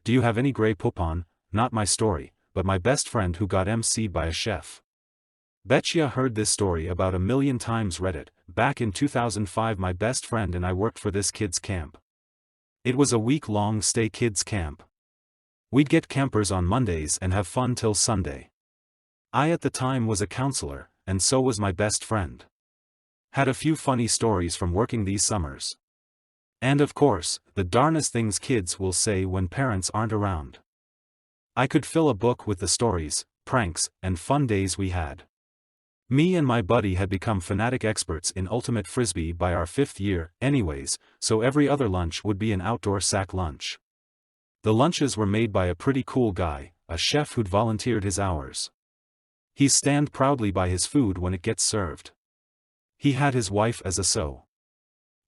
Do you have any grey poupon? Not my story, but my best friend who got MC'd by a chef. Betcha heard this story about a million times. Read it. Back in 2005 my best friend and I worked for this kids camp. It was a week-long stay kids camp. We'd get campers on Mondays and have fun till Sunday. I at the time was a counselor, and so was my best friend. Had a few funny stories from working these summers. And of course, the darnest things kids will say when parents aren't around. I could fill a book with the stories, pranks, and fun days we had. Me and my buddy had become fanatic experts in ultimate frisbee by our 5th year, anyways, so every other lunch would be an outdoor sack lunch. The lunches were made by a pretty cool guy, a chef who'd volunteered his hours. He'd stand proudly by his food when it gets served. He had his wife as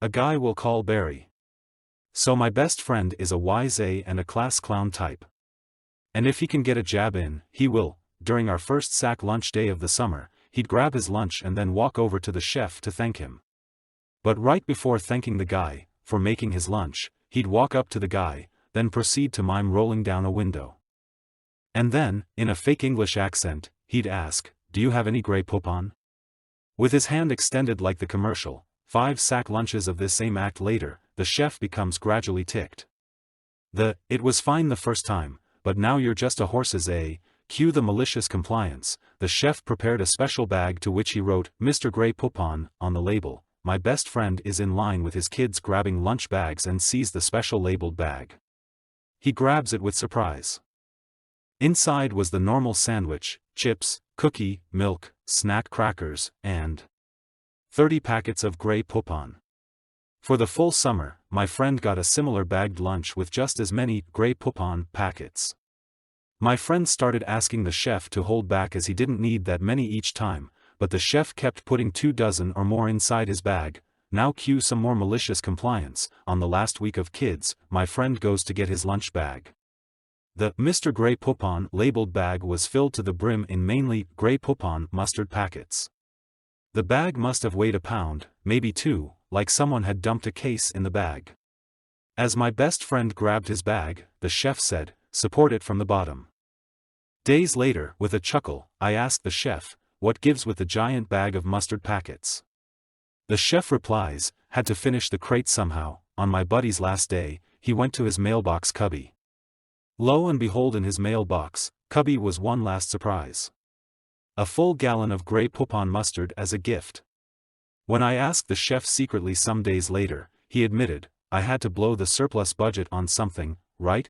a guy we'll call Barry. So my best friend is a wise A and a class clown type. And if he can get a jab in, he will. During our first sack lunch day of the summer, he'd grab his lunch and then walk over to the chef to thank him. But right before thanking the guy for making his lunch, he'd walk up to the guy, then proceed to mime rolling down a window. And then, in a fake English accent, he'd ask, "Do you have any grey poupon?" With his hand extended like the commercial. 5 sack lunches of this same act later, the chef becomes gradually ticked. It was fine the first time, but now you're just a horse's A. Cue the malicious compliance. The chef prepared a special bag to which he wrote, "Mr. Grey Poupon," on the label. My best friend is in line with his kids grabbing lunch bags and sees the special labeled bag. He grabs it with surprise. Inside was the normal sandwich, chips, cookie, milk, snack crackers, and 30 packets of grey poupon. For the full summer, my friend got a similar bagged lunch with just as many grey poupon packets. My friend started asking the chef to hold back as he didn't need that many each time, but the chef kept putting 2 dozen or more inside his bag. Now cue some more malicious compliance. On the last week of kids, my friend goes to get his lunch bag. The Mr. Grey Poupon labeled bag was filled to the brim in mainly grey poupon mustard packets. The bag must have weighed a pound, maybe 2, like someone had dumped a case in the bag. As my best friend grabbed his bag, the chef said, "Support it from the bottom." Days later, with a chuckle, I asked the chef, "What gives with the giant bag of mustard packets?" The chef replies, "Had to finish the crate somehow." On my buddy's last day, he went to his mailbox cubby. Lo and behold, in his mailbox cubby was one last surprise. A full gallon of grey poupon mustard as a gift. When I asked the chef secretly some days later, he admitted, "I had to blow the surplus budget on something, right?"